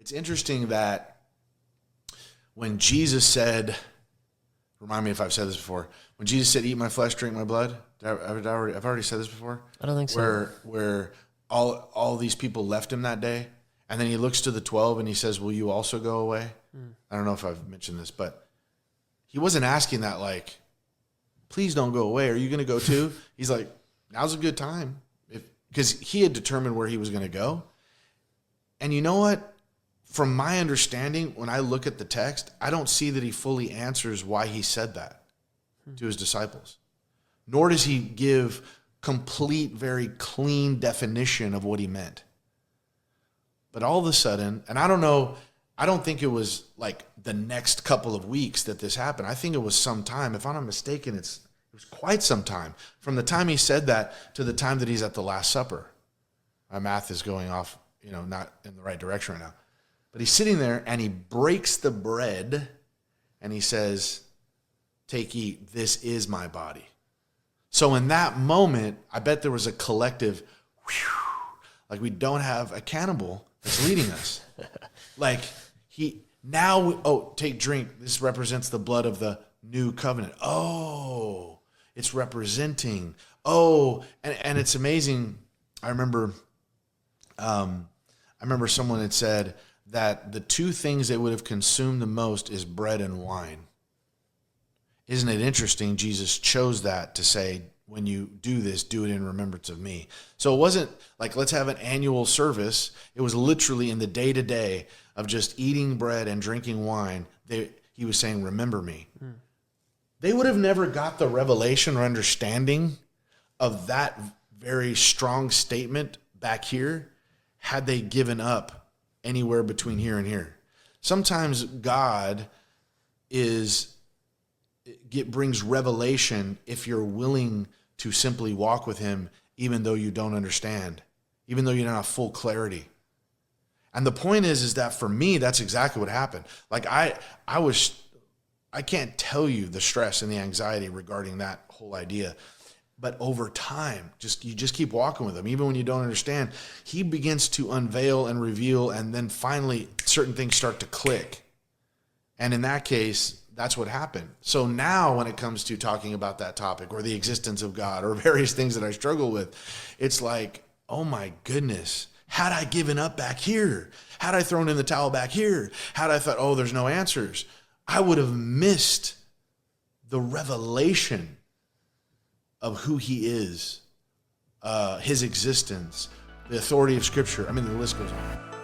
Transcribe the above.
It's interesting that when Jesus said, remind me if I've said this before, when Jesus said, eat my flesh, drink my blood, I've already said this before? I don't think so. Where all these people left him that day, and then he looks to the 12 and he says, will you also go away? I don't know if I've mentioned this, but he wasn't asking that like, please don't go away. Are you going to go too? He's like, now's a good time. Because he had determined where he was going to go. And you know what? From my understanding, when I look at the text, I don't see that he fully answers why he said that to his disciples. Nor does he give complete, very clean definition of what he meant. But all of a sudden, and I don't know, I don't think it was like the next couple of weeks that this happened. I think it was some time. If I'm not mistaken, it was quite some time. From the time he said that to the time that he's at the Last Supper. My math is going off, not in the right direction right now. But he's sitting there and he breaks the bread and he says, take, eat, this is my body. So in that moment, I bet there was a collective, whew, like we don't have a cannibal that's leading us. Like take, drink. This represents the blood of the new covenant. Oh, it's representing. Oh, and it's amazing. I remember someone had said that the two things they would have consumed the most is bread and wine. Isn't it interesting? Jesus chose that to say, when you do this, do it in remembrance of me. So it wasn't like, let's have an annual service. It was literally in the day-to-day of just eating bread and drinking wine. He was saying, remember me. They would have never got the revelation or understanding of that very strong statement back here had they given up anywhere between here and here. Sometimes God brings revelation if you're willing to simply walk with him, even though you don't understand, even though you don't have full clarity. And the point is that for me, that's exactly what happened. Like I can't tell you the stress and the anxiety regarding that whole idea. But over time, you just keep walking with him. Even when you don't understand, he begins to unveil and reveal, and then finally certain things start to click. And in that case, that's what happened. So now when it comes to talking about that topic or the existence of God or various things that I struggle with, it's like, oh my goodness, had I given up back here, had I thrown in the towel back here, had I thought, oh, there's no answers, I would have missed the revelation of who he is, his existence, the authority of Scripture. I mean, the list goes on.